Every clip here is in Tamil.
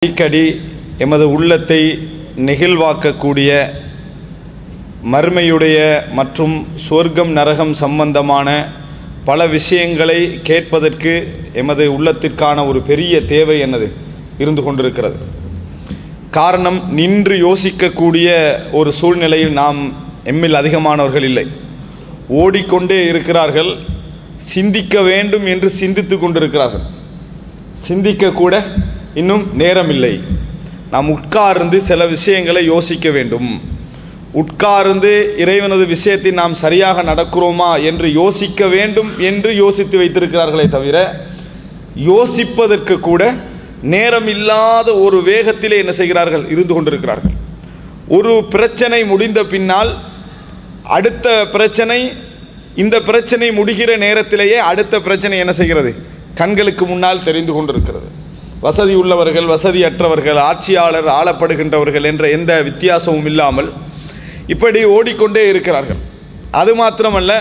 அடிக்கடி எமது உள்ளத்தை நெகிழ்வாக்கக்கூடிய மர்மையுடைய மற்றும் சொர்க்கம் நரகம் சம்பந்தமான பல விஷயங்களை கேட்பதற்கு எமது உள்ளத்திற்கான ஒரு பெரிய தேவை என்னது இருந்து கொண்டிருக்கிறது. காரணம், நின்று யோசிக்கக்கூடிய ஒரு சூழ்நிலையில் நாம் எம்மில் அதிகமானவர்கள் இல்லை. ஓடிக்கொண்டே இருக்கிறார்கள். சிந்திக்க வேண்டும் என்று சிந்தித்து கொண்டிருக்கிறார்கள். சிந்திக்க கூட இன்னும் நேரம் இல்லை. நாம் உட்கார்ந்து சில விஷயங்களை யோசிக்க வேண்டும். உட்கார்ந்து இறைவனது விஷயத்தை நாம் சரியாக நடக்கிறோமா என்று யோசிக்க வேண்டும் என்று யோசித்து வைத்திருக்கிறார்களே தவிர, யோசிப்பதற்கு கூட நேரம் இல்லாத ஒரு வேகத்திலே என்ன செய்கிறார்கள், இருந்து கொண்டிருக்கிறார்கள். ஒரு பிரச்சனை முடிந்த பின்னால் அடுத்த பிரச்சனை, இந்த பிரச்சனை முடிகிற நேரத்திலேயே அடுத்த பிரச்சனை என்ன செய்கிறது, கண்களுக்கு முன்னால் தெரிந்து கொண்டிருக்கிறது. வசதி உள்ளவர்கள், வசதியற்றவர்கள், ஆட்சியாளர், ஆளப்படுகின்றவர்கள் என்ற எந்த வித்தியாசமும் இல்லாமல் இப்படி ஓடிக்கொண்டே இருக்கிறார்கள். அது மாத்திரமல்ல,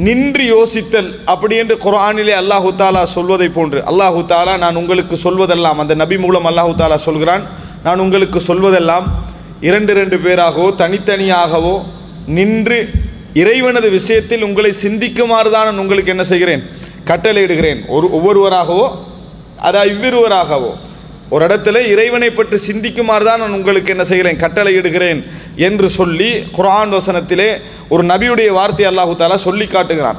நின்று யோசித்தல் அப்படி என்று குர்ஆனிலே அல்லாஹு தாலா சொல்வதை போன்று, அல்லாஹு தாலா நான் உங்களுக்கு சொல்வதெல்லாம், அந்த நபி மூலம் அல்லாஹு தாலா சொல்கிறான், நான் உங்களுக்கு சொல்வதெல்லாம் இரண்டு பேராகவோ தனித்தனியாகவோ நின்று இறைவனது விஷயத்தில் உங்களை சிந்திக்குமாறு தான் நான் உங்களுக்கு என்ன செய்கிறேன், கட்டளையிடுகிறேன். ஒவ்வொருவராகவோ அதாவது இவ்விருவராகவோ ஒரு இடத்துல இறைவனை பற்றி சிந்திக்குமாறு தான் நான் உங்களுக்கு என்ன செய்கிறேன், கட்டளையிடுகிறேன் என்று சொல்லி குர்ஆன் வசனத்திலே ஒரு நபியுடைய வார்த்தை அல்லாஹு தாலா சொல்லி காட்டுகிறான்.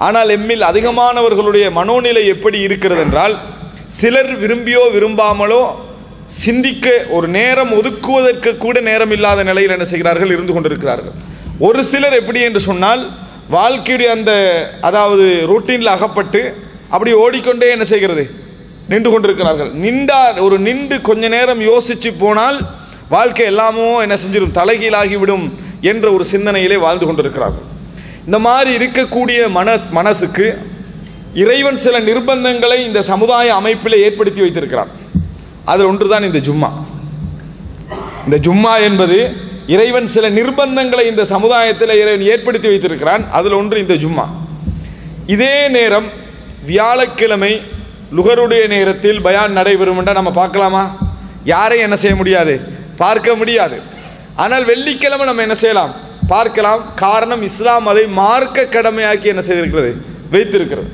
ஆனால் எம்மில் அதிகமானவர்களுடைய மனோநிலை எப்படி இருக்கிறது என்றால், சிலர் விரும்பியோ விரும்பாமலோ சிந்திக்க ஒரு நேரம் ஒதுக்குவதற்கு கூட நேரம் இல்லாத நிலையில் என்ன செய்கிறார்கள், இருந்து கொண்டிருக்கிறார்கள். ஒரு சிலர் எப்படி என்று சொன்னால், வாழ்க்கையுடைய அந்த அதாவது ரூட்டீனில் அகப்பட்டு அப்படி ஓடிக்கொண்டே என்ன செய்கிறது, நின்று கொண்டிருக்கிறார்கள். நின்று கொஞ்ச நேரம் யோசிச்சு போனால் வாழ்க்கை எல்லாமோ என்ன செஞ்சிடும், தலைகீழாகிவிடும் என்ற ஒரு சிந்தனையிலே வாழ்ந்து கொண்டிருக்கிறார்கள். இந்த மாதிரி இருக்கக்கூடிய மனசுக்கு இறைவன் சில நிர்பந்தங்களை இந்த சமுதாய அமைப்பில் ஏற்படுத்தி வைத்திருக்கிறார். அதில் ஒன்றுதான் இந்த ஜும்மா. இந்த ஜும்மா என்பது இறைவன் சில நிர்பந்தங்களை இந்த சமுதாயத்தில் இறைவன் ஏற்படுத்தி வைத்திருக்கிறான். அதில் ஒன்று இந்த ஜும்மா. இதே நேரம் வியாழக்கிழமை லுகருடைய நேரத்தில் பயான் நடைபெறும் என்றால் நம்ம பார்க்கலாமா? யாரையும் என்ன செய்ய முடியாது, பார்க்க முடியாது. ஆனால் வெள்ளிக்கிழமை நம்ம என்ன செய்யலாம், பார்க்கலாம். காரணம், இஸ்லாம் அதை மார்க்க கடமையாக்கி என்ன செய்திருக்கிறது, வைத்திருக்கிறது.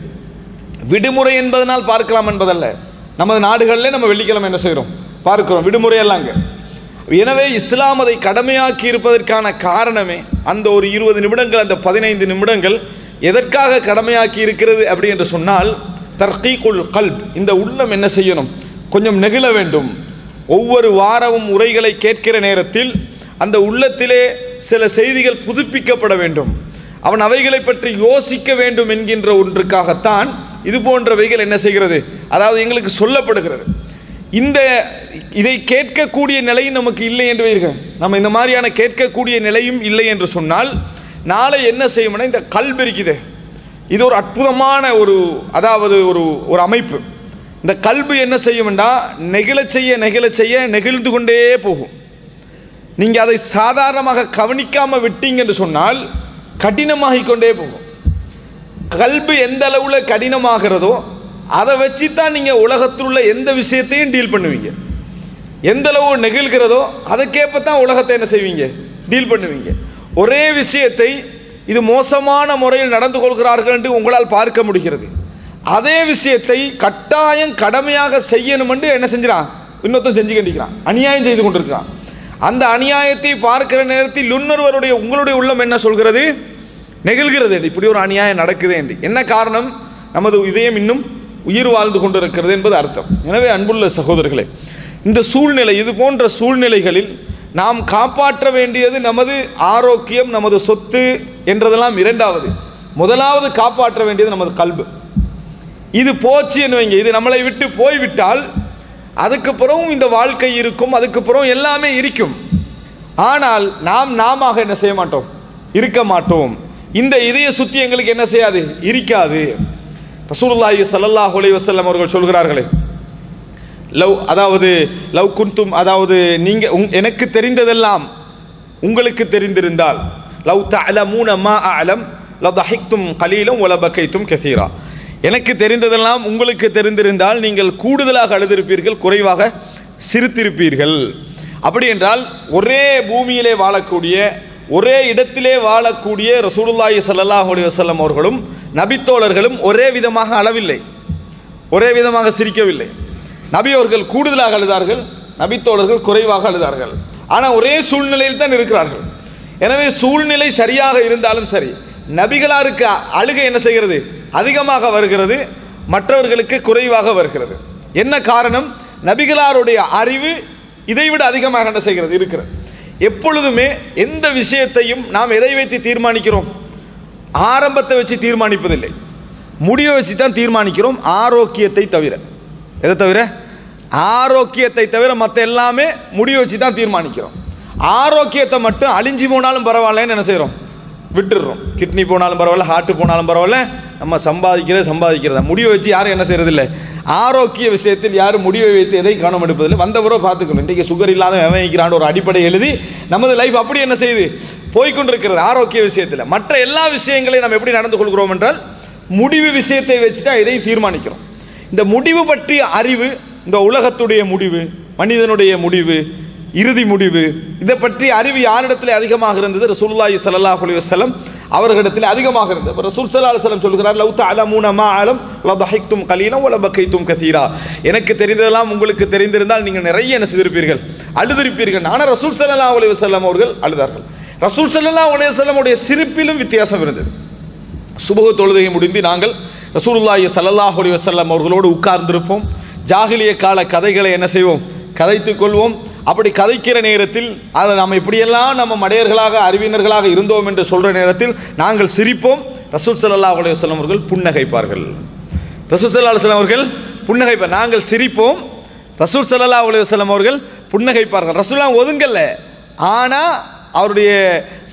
விடுமுறை என்பதனால் பார்க்கலாம் என்பதல்ல. நமது நாடுகளில் நம்ம வெள்ளிக்கிழமை என்ன செய்கிறோம், பார்க்கிறோம். விடுமுறையெல்லாம் அங்கே. எனவே இஸ்லாம் அதை கடமையாக்கி இருப்பதற்கான காரணமே அந்த ஒரு 20 நிமிடங்கள், அந்த 15 நிமிடங்கள் எதற்காக கடமையாக்கி இருக்கிறது அப்படி என்று சொன்னால், தர்கீகுல் கல்ப், இந்த உள்ளம் என்ன செய்யணும், கொஞ்சம் நெகிழ வேண்டும். ஒவ்வொரு வாரமும் உரைகளை கேட்கிற நேரத்தில் அந்த உள்ளத்திலே சில செய்திகள் புதுப்பிக்கப்பட வேண்டும். அவன் அவைகளை பற்றி யோசிக்க வேண்டும் என்கின்ற ஒன்றுக்காகத்தான் இது போன்றவைகள் என்ன செய்கிறது, அதாவது எங்களுக்கு சொல்லப்படுகிறது. இதை கேட்கக்கூடிய நிலையும் நமக்கு இல்லை என்று வைர்கள். நம்ம இந்த மாதிரியான கேட்கக்கூடிய நிலையும் இல்லை என்று சொன்னால், நாளை என்ன செய்யணும்னா, இந்த கல்ப் இருக்குது, இது ஒரு அற்புதமான அதாவது ஒரு அமைப்பு. இந்த கல்பு என்ன செய்யும்னா, நெகிழச் செய்ய நெகிழ்ந்து கொண்டே போகும். நீங்கள் அதை சாதாரணமாக கவனிக்காமல் விட்டீங்க என்று சொன்னால் கடினமாகிக் கொண்டே போகும். கல்பு எந்த அளவில் கடினமாகிறதோ அதை வச்சு தான் நீங்கள் உலகத்தில் உள்ள எந்த விஷயத்தையும் டீல் பண்ணுவீங்க. எந்த அளவு நெகிழ்கிறதோ அதுக்கேற்பத்தான் உலகத்தை என்ன செய்வீங்க, டீல் பண்ணுவீங்க. ஒரே விஷயத்தை இது மோசமான முறையில் நடந்து கொள்கிறார்கள் என்று உங்களால் பார்க்க முடிகிறது. அதே விஷயத்தை கட்டாயம் கடமையாக செய்யணும் என்று என்ன செஞ்சிடான், இன்னொருத்தன் செஞ்சு கண்டிக்கிறான், அநியாயம் செய்து கொண்டிருக்கிறான். அந்த அநியாயத்தை பார்க்கிற நேரத்தில் இன்னொருவருடைய உங்களுடைய உள்ளம் என்ன சொல்கிறது, நெகிழ்கிறது, இப்படி ஒரு அநியாயம் நடக்குது என்று. என்ன காரணம், நமது இதயம் இன்னும் உயிர் வாழ்ந்து கொண்டிருக்கிறது என்பது அர்த்தம். எனவே அன்புள்ள சகோதரர்களே, இந்த சூழ்நிலை, இது போன்ற சூழ்நிலைகளில் நாம் காப்பாற்ற வேண்டியது நமது ஆரோக்கியம், நமது சொத்து என்றதெல்லாம் இரண்டாவது. முதலாவது காப்பாற்ற வேண்டியது நமது கல்பு. இது போச்சு என்னவீங்க, இது நம்மளை விட்டு போய்விட்டால் அதுக்கப்புறம் இந்த வாழ்க்கை இருக்கும், அதுக்கப்புறம் எல்லாமே இருக்கும். ஆனால் நாம என்ன செய்ய மாட்டோம், இருக்க மாட்டோம். இந்த இதய சுத்தி எங்களுக்கு என்ன செய்யாது, இருக்காது. ரசூலுல்லாஹி ஸல்லல்லாஹு அலைஹி வஸல்லம் அவர்கள் சொல்கிறார்களே, லவ் குன்தும், அதாவது நீங்க எனக்கு தெரிந்ததெல்லாம் உங்களுக்கு தெரிந்திருந்தால், லவ் தஅலமூன மா அஅலம் லதஹிக்தும் கலீலம் வலபகைத்தும் கஸீரா, எனக்கு தெரிந்ததெல்லாம் உங்களுக்கு தெரிந்திருந்தால் நீங்கள் கூடுதலாக அழுதிருப்பீர்கள், குறைவாக சிரித்திருப்பீர்கள். அப்படி என்றால் ஒரே பூமியிலே வாழக்கூடிய, ஒரே இடத்திலே வாழக்கூடிய ரசூலுல்லாஹி ஸல்லல்லாஹு அலைஹி வஸல்லம் அவர்களும் நபித்தோழர்களும் ஒரே விதமாக அளவில்லை, ஒரே விதமாக சிரிக்கவில்லை. நபி அவர்கள் கூடுதலாக அழுதார்கள், நபித்தோழர்கள் குறைவாக அழுதார்கள். ஆனால் ஒரே சூழ்நிலையில் தான் இருக்கிறார்கள். எனவே சூழ்நிலை சரியாக இருந்தாலும் சரி, நபிகளாருக்கு அழுகை என்ன செய்கிறது? அதிகமாக வருகிறது, மற்றவர்களுக்கு குறைவாக வருகிறது. என்ன காரணம்? நபிகளாருடைய அறிவு இதைவிட அதிகமாக என்ன செய்கிறது? இருக்கிறது. எப்பொழுதுமே எந்த விஷயத்தையும் நாம் எதை வைத்து தீர்மானிக்கிறோம்? ஆரம்பத்தை வச்சு தீர்மானிப்பதில்லை, முடிவை வச்சு தான் தீர்மானிக்கிறோம். ஆரோக்கியத்தை தவிர, எதை தவிர? ஆரோக்கியத்தை தவிர மற்ற எல்லாமே முடிவை வச்சு தான் தீர்மானிக்கிறோம். ஆரோக்கியத்தை மட்டும் அழிஞ்சு போனாலும் பரவாயில்லன்னு என்ன செய்கிறோம்? விட்டுடுறோம். கிட்னி போனாலும் பரவாயில்ல, ஹார்ட் போனாலும் பரவாயில்ல, நம்ம சம்பாதிக்கிறதா முடிவை வச்சு யாரும் என்ன செய்யறதில்லை. ஆரோக்கிய விஷயத்தில் யாரும் முடிவை வைத்து எதை கவனம் எடுப்பதில்லை. வந்தவரோ பார்த்துக்கணும். இன்றைக்கு சுகர் இல்லாத விவகிக்கிறான் ஒரு அடிப்படை எழுதி நமது லைஃப் அப்படி என்ன செய்யுது? போய்கொண்டிருக்கிறது ஆரோக்கிய விஷயத்தில். மற்ற எல்லா விஷயங்களையும் நம்ம எப்படி நடந்து கொள்கிறோம் என்றால் முடிவு விஷயத்தை வச்சு தான் எதையும் தீர்மானிக்கிறோம். இந்த முடிவு பற்றிய அறிவு, இந்த உலகத்துடைய முடிவு, மனிதனுடைய முடிவு, இறுதி முடிவு, இதை பற்றி அறிவு யாரிடத்தில் அதிகமாக இருந்தது? ரசூலுல்லாஹி ஸல்லல்லாஹு அலைஹி வஸல்லம் அவர்களிடத்தில் அதிகமாக இருந்தது. ரசூல் ஸல்லல்லாஹு அலைஹி வஸல்லம் சொல்கிறார், லவ் தஅலமூன மா அலம் லதஹிக்தும் கலீலன் வல பகைத்தும் கதீரா. எனக்கு தெரிந்ததெல்லாம் உங்களுக்கு தெரிந்திருந்தால் நீங்கள் நிறைய என்ன செய்திருப்பீர்கள்? அழுதிருப்பீர்கள். ஆனால் ரசூல் ஸல்லல்லாஹு அலைஹி வஸல்லம் அவர்கள் அழுதார்கள். ரசூல் ஸல்லல்லாஹு அலைஹி வஸல்லம் உடைய சிரிப்பிலும் வித்தியாசம் இருந்தது. சுபஹ் தொழுகை முடிந்து நாங்கள் ரசூலுல்லாஹி ஸல்லல்லாஹு அலைஹி வஸல்லம் அவர்களோடு உட்கார்ந்திருப்போம். ஜாஹிலிய கால கதைகளை என்ன செய்வோம்? கதைத்துக் கொள்வோம். அப்படி கதைக்கிற நேரத்தில் அதை நாம் இப்படியெல்லாம் நம்ம மடையர்களாக அறிவினர்களாக இருந்தோம் என்று சொல்கிற நேரத்தில் நாங்கள் சிரிப்போம். ரசூல் ஸல்லல்லாஹு அலைஹி வஸல்லம் அவர்கள் புன்னகைப்பார்கள். ரசூல் ஸல்லல்லாஹு அலைஹி வஸல்லம் அவர்கள் புன்னகைப்பார். நாங்கள் சிரிப்போம், ரசூல் ஸல்லல்லாஹு அலைஹி வஸல்லம் அவர்கள் புன்னகைப்பார்கள். ரசூலுல்லாஹ் ஒதுங்கல்ல, ஆனால் அவருடைய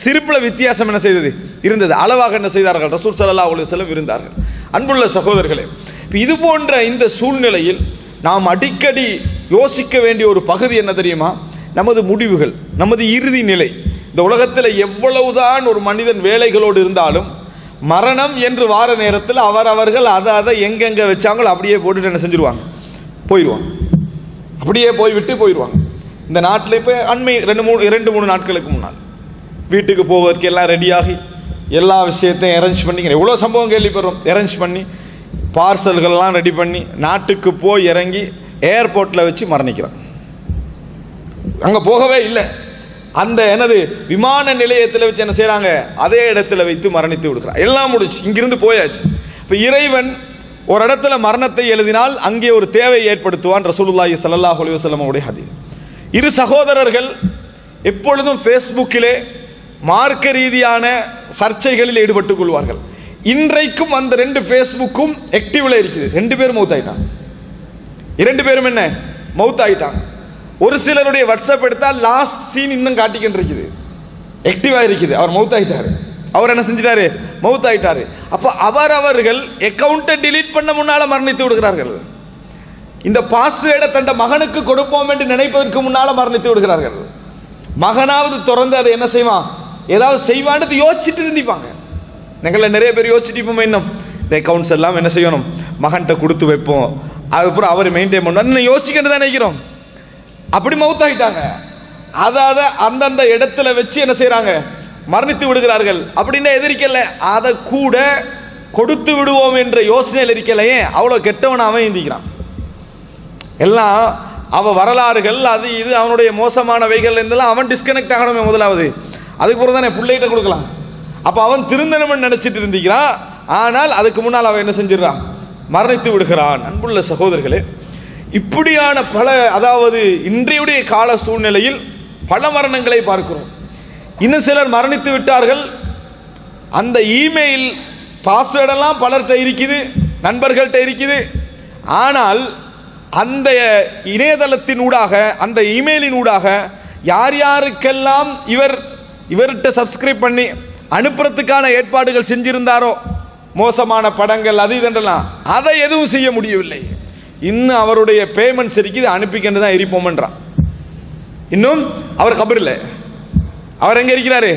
சிரிப்பில் வித்தியாசம் என்ன செய்தது? இருந்தது. அளவாக என்ன செய்தார்கள்? ரசூல் ஸல்லல்லாஹு அலைஹி வஸல்லம் இருந்தார்கள். அன்புள்ள சகோதரர்களே, இப்போ இது போன்ற இந்த சூழ்நிலையில் நாம் அடிக்கடி யோசிக்க வேண்டிய ஒரு பகுதி என்ன தெரியுமா? நமது முடிவுகள், நமது இறுதி நிலை. இந்த உலகத்தில் எவ்வளவுதான் ஒரு மனிதன் வேலைகளோடு இருந்தாலும் மரணம் என்று வார நேரத்தில் அவர்கள் அதை எங்கெங்கே வச்சாங்களோ அப்படியே போட்டுட்டு என்ன செஞ்சிருவாங்க? போயிடுவாங்க. அப்படியே போய்விட்டு போயிடுவாங்க. இந்த நாட்டில் இப்போ அண்மை 2-3 நாட்களுக்கு முன்னால் வீட்டுக்கு போவதற்கு எல்லாம் ரெடியாகி எல்லா விஷயத்தையும் அரேஞ்ச் பண்ணி, எவ்வளோ சம்பவம் கேள்விப்படுறோம். அரேஞ்ச் பண்ணி பார்சல்கள்லாம் ரெடி பண்ணி நாட்டுக்கு போய் இறங்கி ஏர்போர்ட்டில் வச்சு மரணிக்கிறான். அங்கே போகவே இல்லை, அந்த விமான நிலையத்தில் வச்சு என்ன செய்கிறாங்க? அதே இடத்துல வைத்து மரணித்து விடுக்கிறான். எல்லாம் முடிச்சு, இங்கிருந்து போயாச்சு. இப்போ இறைவன் ஒரு இடத்துல மரணத்தை எழுதினால் அங்கே ஒரு தேவை ஏற்படுத்துவான். ரசூலுல்லாஹி ஸல்லல்லாஹு அலைஹி வஸல்லம் உடைய ஹதீஸ். இரு சகோதரர்கள் எப்பொழுதும் ஃபேஸ்புக்கிலே மார்க்க ரீதியான சர்ச்சைகளில் ஈடுபட்டுக் கொள்வார்கள். இன்றைக்கும் அந்த 2 ஃபேஸ்புக்கும் ஆக்டிவ்ல இருக்குது. 2 பேரும் மௌத் ஆயிட்டாங்க. 2 பேரும் என்ன மௌத் ஆயிட்டாங்க. ஒரு சிலருடைய வாட்ஸ்அப் எடுத்தால் லாஸ்ட் சீன் இன்னும் காட்டிக்கிட்டு இருக்குது, ஆக்டிவா இருக்குது. அவர் மௌத் ஆயிட்டாரு. அவர் என்ன செஞ்சிட்டாரு? மௌத் ஆயிட்டாரு. அப்போ அவர்கள் அக்கௌண்ட்டை டிலீட் பண்ண முன்னால மரணித்து விடுகிறார்கள். இந்த பாஸ்வேர்டை தன் மகனுக்கு கொடுப்போம் என்று நினைப்பதற்கு முன்னால மரணித்து விடுகிறார்கள். மகனாவது திறந்து அதை என்ன செய்வான்? ஏதாவது செய்வான்னு யோசிச்சுட்டு இருந்திப்பாங்க. எங்களை நிறைய பேர் யோசிச்சுட்டு இப்போ இன்னும் இந்த அக்கௌண்ட்ஸ் எல்லாம் என்ன செய்யணும்? மகன்கிட்ட கொடுத்து வைப்போம், அதுக்கப்புறம் அவர் மெயின்டைன் பண்ணணும் இன்னும் யோசிச்சுக்கிட்டு தான் நினைக்கிறோம். அப்படி மவுத் ஆகிட்டாங்க. அதை அந்தந்த இடத்துல வச்சு என்ன செய்கிறாங்க? மரணித்து விடுகிறார்கள். அப்படின்னா எதிர்க்கல, அதை கூட கொடுத்து விடுவோம் என்ற யோசனையில் இருக்கலையே, அவ்வளோ கெட்டவனாக இந்திக்கிறான். எல்லாம் வரலாறுகள் அது இது அவனுடைய மோசமானவைகள் இருந்தெல்லாம் அவன் டிஸ்கனெக்ட் ஆகணுமே முதலாவது. அதுக்கு பிறகு தானே பிள்ளைகிட்ட கொடுக்கலாம். அப்போ அவன் திருந்தனம்னு நினச்சிட்டு இருந்திக்கிறான். ஆனால் அதுக்கு முன்னால் அவன் என்ன செஞ்சிடறான்? மரணித்து விடுகிறான். அன்புள்ள சகோதரர்களே, இப்படியான பல இன்றைய கால சூழ்நிலையில் பல மரணங்களை பார்க்கிறோம். இன்னும் சிலர் மரணித்து விட்டார்கள். அந்த இமெயில் பாஸ்வேர்டெல்லாம் பலர்கிட்ட இருக்குது, நண்பர்கள்ட்ட இருக்குது. ஆனால் அந்த இணையதளத்தின் ஊடாக, அந்த இமெயிலின் ஊடாக யார் யாருக்கெல்லாம் இவர்கிட்ட சப்ஸ்கிரைப் பண்ணி அனுப்புறதுக்கான ஏற்பாடுகள் செஞ்சிருந்தாரோ, மோசமான படங்கள் அது இதெல்லாம், அதை எதுவும் செய்ய முடியவில்லை. இன்னும் அவருடைய பேமெண்ட்ஸ் இருக்குது, அனுப்பிக்கிட்டு தான் இருப்போம்ன்றான். இன்னும் அவர் கபரில், அவர் எங்கே இருக்கிறாரு?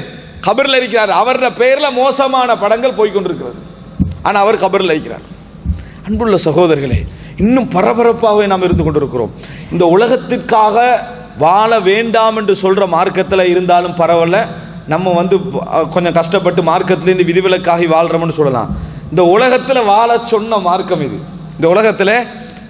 கபரில் இருக்கிறார். அவருடைய பெயரில் மோசமான படங்கள் போய்கொண்டிருக்கிறது. ஆனால் அவர் கபரில் இருக்கிறார். அன்புள்ள சகோதரர்களே, இன்னும் பரபரப்பாகவே நாம் இருந்து கொண்டிருக்கிறோம். இந்த உலகத்திற்காக வாழ வேண்டாம் என்று சொல்ற மார்க்கத்தில் இருந்தாலும் பரவாயில்ல, நம்ம கொஞ்சம் கஷ்டப்பட்டு மார்க்கத்திலேருந்து விதிவிலக்காகி வாழ்றோம்னு சொல்லலாம். இந்த உலகத்தில் வாழ சொன்ன மார்க்கம் இது. இந்த உலகத்தில்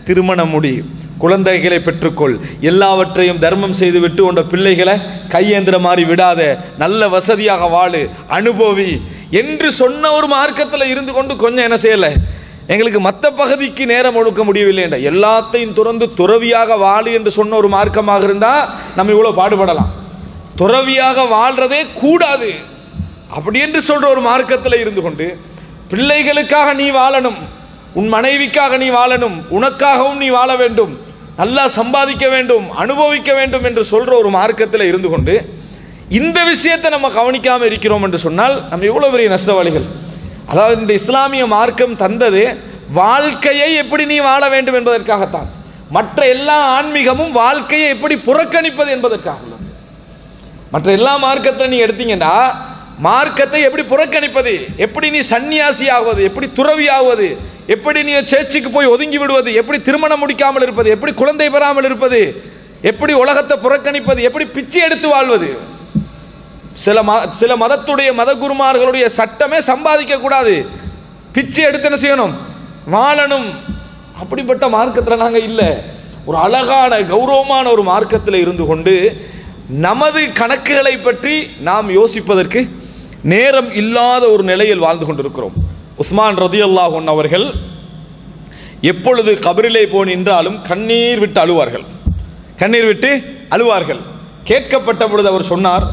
திருமணம் முடி, குழந்தைகளை பெற்றுக்கொள், எல்லாவற்றையும் தர்மம் செய்துவிட்டு உன்ற பிள்ளைகளை கையேந்திர மாதிரி விடாத, நல்ல வசதியாக வாழு, அனுபவி என்று சொன்ன ஒரு மார்க்கத்தில் இருந்து கொண்டு கொஞ்சம் என்ன செய்யலை, எங்களுக்கு மற்ற பகுதிக்கு நேரம் ஒழுக்க முடியவில்லை என்ற எல்லாத்தையும் துறந்து துறவியாக வாழு என்று சொன்ன ஒரு மார்க்கமாக இருந்தால் நம்ம இவ்வளோ பாடுபடலாம். துறவியாக வாழ்றதே கூடாது அப்படி என்று சொல்ற ஒரு மார்க்கத்தில் இருந்து கொண்டு பிள்ளைகளுக்காக நீ வாழணும், உன் மனைவிக்காக நீ வாழணும், உனக்காகவும் நீ வாழ வேண்டும், நல்லா சம்பாதிக்க வேண்டும், அனுபவிக்க வேண்டும் என்று சொல்ற ஒரு மார்க்கத்தில் இருந்து கொண்டு இந்த விஷயத்தை நம்ம கவனிக்காமல் இருக்கிறோம் என்று சொன்னால் நம்ம எவ்வளவு பெரிய நஷ்டவாளிகள். அதாவது இந்த இஸ்லாமிய மார்க்கம் தந்தது வாழ்க்கையை எப்படி நீ வாழ வேண்டும் என்பதற்காகத்தான். மற்ற எல்லா ஆன்மீகமும் வாழ்க்கையை எப்படி புறக்கணிப்பது என்பதற்காக உள்ளது. மற்ற எல்லா மார்க்கத்தை நீ எடுத்தீங்கன்னா மார்க்கத்தை எப்படி புறக்கணிப்பது, எப்படி நீ சன்னியாசி ஆகுவது, எப்படி துறவி ஆகுவது, எப்படி நீ சேர்ச்சுக்கு போய் ஒதுங்கி விடுவது, எப்படி திருமணம் முடிக்காமல் இருப்பது, எப்படி குழந்தை பெறாமல் இருப்பது, எப்படி உலகத்தை புறக்கணிப்பது, எப்படி பிச்சை எடுத்து வாழ்வது. சில மதத்துடைய மதகுருமார்களுடைய சட்டமே சம்பாதிக்க கூடாது, பிச்சை எடுத்து என்ன செய்யணும், வாழணும். அப்படிப்பட்ட மார்க்கத்தில் நாங்கள் இல்லை. ஒரு அழகான கௌரவமான ஒரு மார்க்கத்தில் இருந்து கொண்டு நமது கணக்குகளை பற்றி நாம் யோசிப்பதற்கு நேரம் இல்லாத ஒரு நிலையில் வாழ்ந்து கொண்டிருக்கிறோம். உஸ்மான் ரலியல்லாஹு அன்ஹு அவர்கள் எப்பொழுது கபரிலே போய் நின்றாலும் கண்ணீர் விட்டு அழுவார்கள், கண்ணீர் விட்டு அழுவார்கள். கேட்கப்பட்ட பொழுது அவர் சொன்னார்,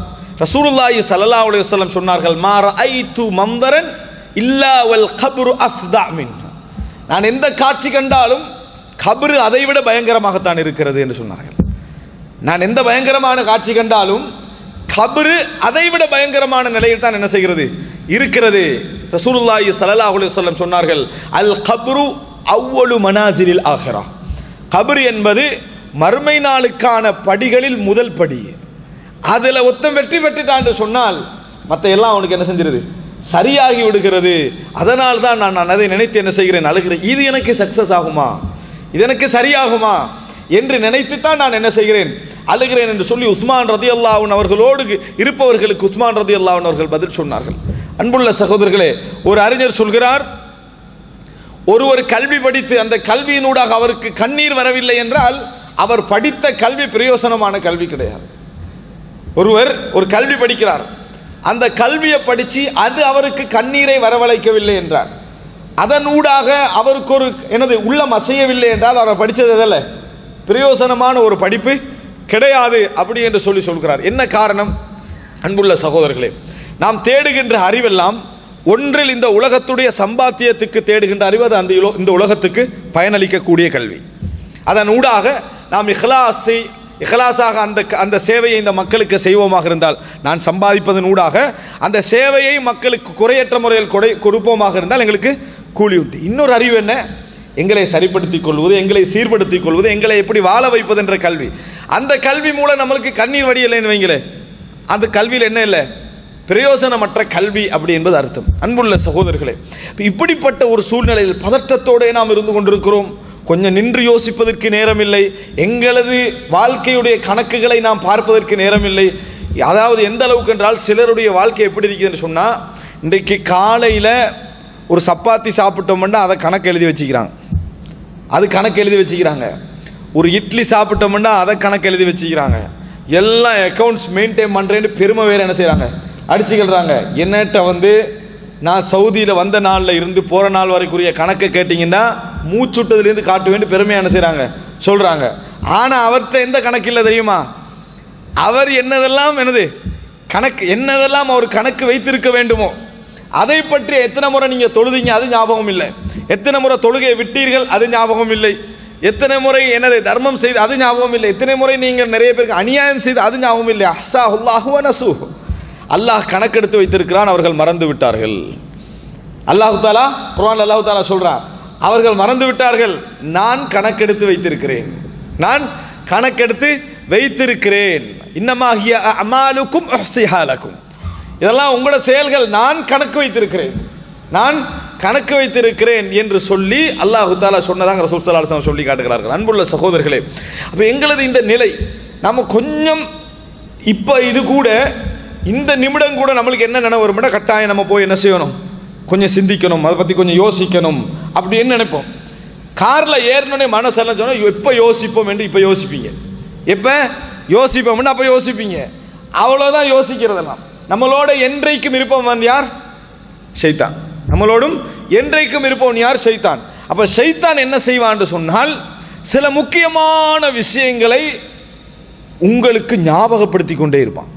ரசூலுல்லாஹி ஸல்லல்லாஹு அலைஹி வஸல்லம் சொன்னார்கள், மா ரஅய்து மந்தரன் இல்லா வல் கப்ரு அஃதா மின். நான் எந்த காட்சி கண்டாலும் கபரு அதைவிட பயங்கரமாகத்தான் இருக்கிறது என்று சொன்னார்கள். நான் எந்த பயங்கரமான காட்சி கண்டாலும் கபரு அதைவிட பயங்கரமான நிலையில் தான் என்ன செய்கிறது, இருக்கிறது. ரசூலுல்லாஹி ஸல்லல்லாஹு அலைஹி வஸல்லம் சொன்னார்கள், அல் கப்ரு அவ்வலு மனாசிலில் ஆஹிரா. கபர் என்பது மறுமை நாளுக்கான படிகளில் முதல் படி. அதில் ஒத்தம் வெற்றி பெற்றுட்டான் என்று சொன்னால் மற்ற எல்லாம் அவனுக்கு என்ன செஞ்சிருது, சரியாகி விடுகிறது. அதனால் தான் நான் அதை நினைத்து என்ன செய்கிறேன், அழுகிறேன். இது எனக்கு சக்சஸ் ஆகுமா, இது எனக்கு சரியாகுமா என்று நினைத்துத்தான் நான் என்ன செய்கிறேன், அழுகிறேன் என்று சொல்லி உஸ்மான் ரலியல்லாஹு அன்ஹு அவர்களோடு இருப்பவர்களுக்கு உஸ்மான் ரலியல்லாஹு அன்ஹு அவர்கள் பதில் சொன்னார்கள். அன்புள்ள சகோதரர்களே, ஒரு அறிஞர் சொல்கிறார், ஒருவர் கல்வி படித்து அந்த கல்வியினூடாக அவருக்கு கண்ணீர் வரவில்லை என்றால் அவர் படித்த கல்வி பிரயோசனமான கல்வி கிடையாது. ஒருவர் ஒரு கல்வி படிக்கிறார், அந்த கல்வியை படித்து அது அவருக்கு கண்ணீரை வரவழைக்கவில்லை என்றால், அதனூடாக அவருக்கு ஒரு உள்ளம் அசையவில்லை என்றால் அவர் படித்தது எதில் பிரயோசனமான ஒரு படிப்பு கிடையாது அப்படி என்று சொல்கிறார். என்ன காரணம்? அன்புள்ள சகோதரர்களே, நாம் தேடுகின்ற அறிவெல்லாம் ஒன்றில் இந்த உலகத்துடைய சம்பாத்தியத்துக்கு தேடுகின்ற அறிவு, அது இந்த உலகத்துக்கு பயனளிக்கக்கூடிய கல்வி. அதன் ஊடாக நாம் இஹ்லாஸாக அந்த சேவையை இந்த மக்களுக்கு செய்வோமாக இருந்தால், நான் சம்பாதிப்பதன் ஊடாக அந்த சேவையை மக்களுக்கு குறையற்ற முறையில் கொடுப்போமாக இருந்தால் எங்களுக்கு கூலி உண்டு. இன்னொரு அறிவு என்ன? எங்களை சரிப்படுத்திக் கொள்வது, எங்களை சீர்படுத்திக் கொள்வது, எங்களை எப்படி வாழ வைப்பது என்ற கல்வி. அந்த கல்வி மூலம் நம்மளுக்கு கண்ணீர் வடியலைன்னு வைங்களே, அந்த கல்வியில் என்ன இல்லை, பிரயோசனமற்ற கல்வி அப்படி என்பது அர்த்தம். அன்புள்ள சகோதரர்களே, இப்படிப்பட்ட ஒரு சூழ்நிலையில் பதற்றத்தோடு நாம் இருந்து கொண்டிருக்கிறோம். கொஞ்சம் நின்று யோசிப்பதற்கு நேரமில்லை, எங்களது வாழ்க்கையுடைய கணக்குகளை நாம் பார்ப்பதற்கு நேரமில்லை. அதாவது எந்த அளவுக்கு என்றால், சிலருடைய வாழ்க்கை எப்படி இருக்குதுன்னு சொன்னால், இன்றைக்கு காலையில் ஒரு சப்பாத்தி சாப்பிட்டோம்னா அதை கணக்கு எழுதி வச்சுக்கிறாங்க, அது கணக்கு எழுதி வச்சுக்கிறாங்க. ஒரு இட்லி சாப்பிட்டோம்னா அதை கணக்கு எழுதி வச்சுக்கிறாங்க. எல்லாம் அக்கௌண்ட்ஸ் மெயின்டைன் பண்ணுறேன்னு பெருமை வேறு என்ன செய்கிறாங்க, அடிச்சுக்கிறாங்க. என்னட்ட நான் சவுதியில் வந்த நாளில் இருந்து போகிற நாள் வரைக்குரிய கணக்கை கேட்டிங்கன்னா மூச்சுட்டதுலேருந்து காட்ட வேண்டி பெருமையாக என்ன செய்கிறாங்க, சொல்கிறாங்க. ஆனால் அவர்கிட்ட எந்த கணக்கு இல்லை தெரியுமா? அவர் என்னதெல்லாம் கணக்கு, என்னதெல்லாம் அவர் கணக்கு வைத்திருக்க வேண்டுமோ அதை பற்றி எத்தனை முறை நீங்கள் தொழுதீங்க அது ஞாபகம் இல்லை, எத்தனை முறை தொழுகையை விட்டீர்கள் அது ஞாபகம் இல்லை, எத்தனை முறை தர்மம் செய்து அது ஞாபகம் இல்லை, எத்தனை முறை நீங்கள் நிறைய பேருக்கு அநியாயம் செய்து அது ஞாபகம் இல்லை. அஹ்ஸாஹுல்லாஹு வ நஸூஹு, அல்லாஹ் கணக்கெடுத்து வைத்திருக்கிறான், அவர்கள் மறந்து விட்டார்கள். அல்லாஹு தாலா குர்ஆன்ல அல்லாஹு தாலா சொல்றான், அவர்கள் மறந்து விட்டார்கள், நான் கணக்கெடுத்து வைத்திருக்கிறேன், நான் கணக்கெடுத்து வைத்திருக்கிறேன். இன்னமா ஹிய அமாலுக்கும் உஹ்ஸிஹா லக்கும், இதெல்லாம் உங்களோட செயல்கள், நான் கணக்கு வைத்திருக்கிறேன், நான் கணக்கு வைத்திருக்கிறேன் என்று சொல்லி அல்லாஹு தாலா சொன்னதாக ரசூல் ஸல்லல்லாஹு அலைஹி வஸல்லம் சொல்லி காட்டுகிறார்கள். அன்புள்ள சகோதரர்களே, அப்போ எங்களது இந்த நிலை நம்ம கொஞ்சம் இப்போ இது கூட இந்த நிமிடம் கூட நம்மளுக்கு என்ன நினைவு வரும்னா, கட்டாயம் நம்ம போய் என்ன செய்யணும், கொஞ்சம் சிந்திக்கணும், அதை பற்றி கொஞ்சம் யோசிக்கணும் அப்படின்னு நினைப்போம். காரில் ஏறினோடனே மனசெல்லாம் சொன்னால் எப்போ யோசிப்போம் என்று இப்போ யோசிப்பீங்க, எப்போ யோசிப்போம்னு அப்போ யோசிப்பீங்க. அவ்வளோதான் யோசிக்கிறதெல்லாம். நம்மளோட என்றைக்கும் இருப்பவன் யார்? ஷைத்தான். நம்மளோடும் என்றைக்கும் இருப்பவன் யார்? ஷைத்தான். அப்போ ஷைத்தான் என்ன செய்வான் சொன்னால், சில முக்கியமான விஷயங்களை உங்களுக்கு ஞாபகப்படுத்தி கொண்டே இருப்பான்.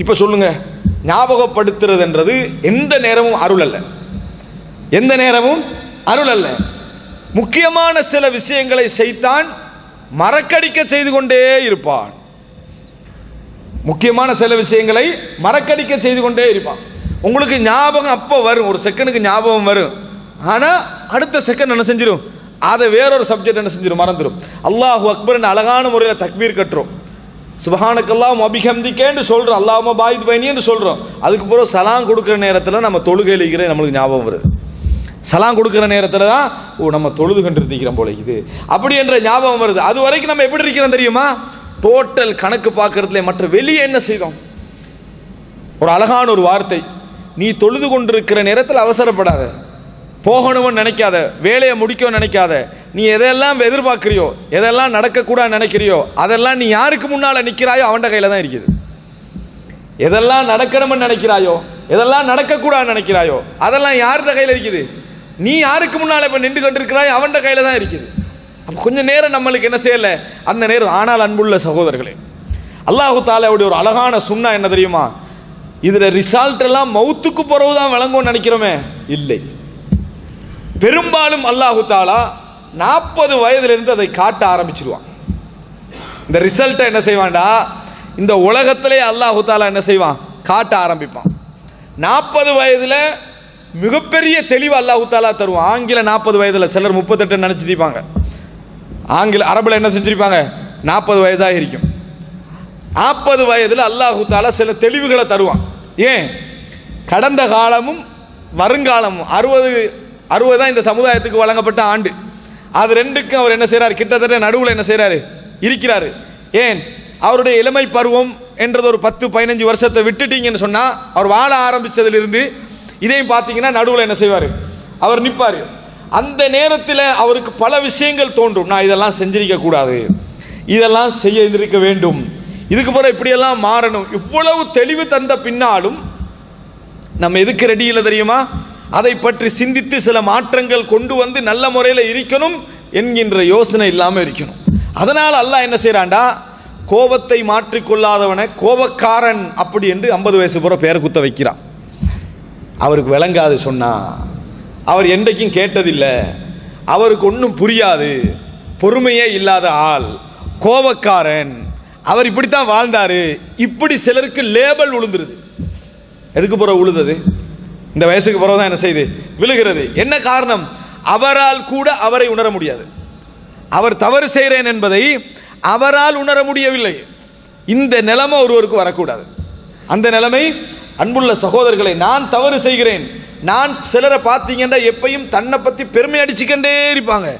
இப்போ சொல்லுங்க, ஞாபகப்படுத்துறதுன்றது எந்த நேரமும் அருள் அல்ல, எந்த நேரமும் அருள் அல்ல. முக்கியமான சில விஷயங்களை ஷைத்தான் மறக்கடிக்க செய்து கொண்டே இருப்பான். முக்கியமான சில விஷயங்களை மறக்கடிக்க செய்து கொண்டே இருப்பான். உங்களுக்கு ஞாபகம் அப்போ வரும், ஒரு செகண்டுக்கு ஞாபகம் வரும், ஆனால் அடுத்த செகண்ட் என்ன செஞ்சிடும், அதை வேறொரு சப்ஜெக்ட் என்ன செஞ்சிடும், மறந்துடும். அல்லாஹு அக்பர்னு அழகான முறையில் தக்பீர் கட்டுறோம், சுப்ஹானக்கல்லாஹு வபிஹம்திகேன்னு சொல்கிறோம், அல்லாஹும்ம பாயித் பைனின்னு சொல்கிறோம். அதுக்கு பிறகு சலாம் கொடுக்குற நேரத்தில் நம்ம தொழுகையிலிருக்கிற நம்மளுக்கு ஞாபகம் வருது. சலாம் கொடுக்குற நேரத்தில் தான் நம்ம தொழுது கண்டிருக்கிறோம் போல இது அப்படி என்ற ஞாபகம் வருது. அது வரைக்கும் நம்ம எப்படி இருக்கிறோம் தெரியுமா? டோட்டல் கணக்கு பார்க்கறதுல மற்ற வெளியே என்ன செய்தோம். ஒரு அழகான ஒரு வார்த்தை, நீ தொழுது கொண்டிருக்கிற நேரத்தில் அவசரப்படாத, போகணும்னு நினைக்காத, வேலையை முடிக்கணும்னு நினைக்காத. நீ எதெல்லாம் எதிர்பார்க்குறியோ, எதெல்லாம் நடக்கக்கூடாது நினைக்கிறியோ, அதெல்லாம் நீ யாருக்கு முன்னால் நிற்கிறாயோ அவன்கிட்ட கையில் தான் இருக்குது. எதெல்லாம் நடக்கணும்னு நினைக்கிறாயோ, எதெல்லாம் நடக்கக்கூடாது நினைக்கிறாயோ, அதெல்லாம் யார்கிட்ட கையில் இருக்குது? நீ யாருக்கு முன்னால் இப்போ நின்று கொண்டிருக்கிறாயோ அவன்கிட்ட கையில் தான் இருக்குது. அப்போ கொஞ்சம் நேரம் நம்மளுக்கு என்ன செய்யலை அந்த நேரம். ஆனால் அன்புள்ள சகோதரர்களே, அல்லாஹு தாலாவுடைய ஒரு அழகான சுன்னா என்ன தெரியுமா? இதில் ரிசல்ட் எல்லாம் மௌத்துக்கு பிறகு தான் விளங்கும்னு நினைக்கிறோமே, இல்லை. பெரும்பாலும் அல்லாஹு தாலா 40 வயதிலிருந்து அதை காட்ட ஆரம்பிச்சிருவான். இந்த ரிசல்ட்டை என்ன செய்வான்டா, இந்த உலகத்திலே அல்லாஹு தாலா என்ன செய்வான், காட்ட ஆரம்பிப்பான். 40 வயதில் மிகப்பெரிய தெளிவு அல்லாஹு தாலா தருவான். ஆங்கில 40 வயதில், சிலர் 38 நினச்சிருப்பாங்க. ஆங்கில அரபில் என்ன செஞ்சிருப்பாங்க, 40 வயதாக இருக்கும். 40 வயதில் அல்லாஹு தாலா சில தெளிவுகளை தருவான். ஏன்? கடந்த காலமும் வருங்காலமும் 60 தான் இந்த சமுதாயத்துக்கு வழங்கப்பட்ட ஆண்டு. அது ரெண்டுக்கும் அவர் என்ன செய்கிறார், கிட்டத்தட்ட நடுவில் என்ன செய்கிறாரு, இருக்கிறாரு. ஏன்? அவருடைய இளமை பருவம் என்றது ஒரு 10-15 வருஷத்தை விட்டுட்டீங்கன்னு சொன்னால், அவர் வாழ ஆரம்பித்ததிலிருந்து இதையும் பார்த்தீங்கன்னா நடுவில் என்ன செய்வார், அவர் நிற்பார். அந்த நேரத்தில் அவருக்கு பல விஷயங்கள் தோன்றும். நான் இதெல்லாம் செஞ்சிருக்க கூடாது, இதெல்லாம் செய்ய இருக்க வேண்டும், இதுக்கு பிறகு இப்படியெல்லாம் மாறணும். இவ்வளவு தெளிவு தந்த பின்னாலும் நம்ம எதுக்கு ரெடி இல்லை தெரியுமா? அதை பற்றி சிந்தித்து சில மாற்றங்கள் கொண்டு வந்து நல்ல முறையில் இருக்கணும் என்கின்ற யோசனை இல்லாமல் இருக்கணும். அதனால் அல்லாஹ் என்ன செய்கிறான்டா, கோபத்தை மாற்றிக்கொள்ளாதவனை கோபக்காரன் அப்படி என்று 50 வயசு போகிற பேரை குத்த வைக்கிறான். அவருக்கு விளங்காது சொன்னா, அவர் என்றைக்கும் கேட்டதில்லை, அவருக்கு ஒன்றும் புரியாது, பொறுமையே இல்லாத ஆள், கோபக்காரன், அவர் இப்படித்தான் வாழ்ந்தாரு, இப்படி சிலருக்கு லேபல் விழுந்துருது. எதுக்கு பிறகு விழுந்தது? இந்த வயசுக்கு பிறகு தான் என்ன செய்யுது, விழுகிறது. என்ன காரணம்? அவரால் கூட அவரை உணர முடியாது. அவர் தவறு செய்கிறேன் என்பதை அவரால் உணர முடியவில்லை. இந்த நிலைமை ஒருவருக்கு வரக்கூடாது. அந்த நிலைமை, அன்புள்ள சகோதரர்களை, நான் தவறு செய்கிறேன். நான் சிலரை பார்த்தீங்கன்னா எப்பையும் தன்னை பற்றி பெருமை அடிச்சுக்கிட்டே இருப்பாங்க.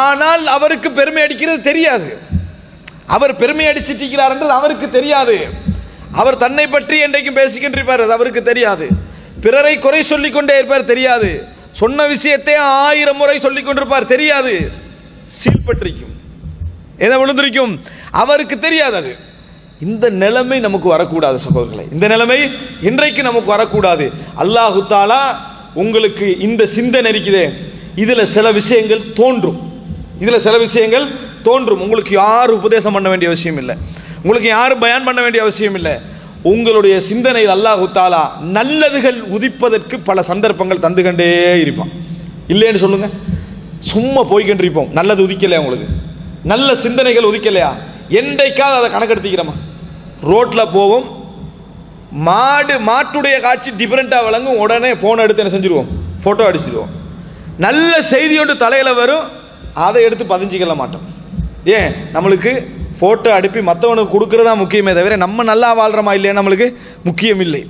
ஆனால் அவருக்கு பெருமை அடிக்கிறது தெரியாது. அவர் பெருமை அடிச்சிட்டிருக்கிறார்ன்றது அவருக்கு தெரியாது. அவர் தன்னை பற்றி என்றைக்கும் பேசிக்கிட்டு இருப்பார், அது அவருக்கு தெரியாது. பிறரை குறை சொல்லிக் கொண்டே இருப்பார், தெரியாது. சொன்ன விஷயத்தை 1000 முறை சொல்லிக் கொண்டிருப்பார், தெரியாது. சீல்பற்றிக்கும், எதை விழுந்திருக்கும், அவருக்கு தெரியாது. அது இந்த நிலைமை நமக்கு வரக்கூடாது சகோதரர்களே. இந்த நிலைமை இன்றைக்கு நமக்கு வரக்கூடாது. அல்லாஹு தாலா உங்களுக்கு இந்த சிந்தனை இருக்குதே, இதில் சில விஷயங்கள் தோன்றும், இதில் சில விஷயங்கள் தோன்றும். உங்களுக்கு யாரும் உபதேசம் பண்ண வேண்டிய அவசியம் இல்லை, உங்களுக்கு யாரும் பயான் பண்ண வேண்டிய அவசியம் இல்லை. உங்களுடைய சிந்தனையில் அல்லாஹு தாலா நல்லதுகள் உதிப்பதற்கு பல சந்தர்ப்பங்கள் தந்து கண்டே இருப்பான். இல்லைன்னு சொல்லுங்க, சும்மா போய்கொண்டிருப்போம். நல்லது உதிக்கலையா உங்களுக்கு? நல்ல சிந்தனைகள் உதிக்கலையா? என்றைக்காவது அதை கணக்கெடுத்திக்கிறோமா? ரோட்டில் போவோம், மாட்டுடைய காட்சி டிஃப்ரெண்ட்டாக விளங்கும், உடனே ஃபோனை எடுத்து என்ன செஞ்சுருவோம், ஃபோட்டோ அடிச்சிடுவோம். நல்ல செய்தி ஒன்று தலையில் வரும், அதை எடுத்து பதிஞ்சிக்கல மாட்டோம். ஏன்? நம்மளுக்கு ஃபோட்டோ அனுப்பி மற்றவனுக்கு கொடுக்குறதா முக்கியமே தவிர நம்ம நல்லா வாழ்கிறோமா இல்லையா நம்மளுக்கு முக்கியம் இல்லை.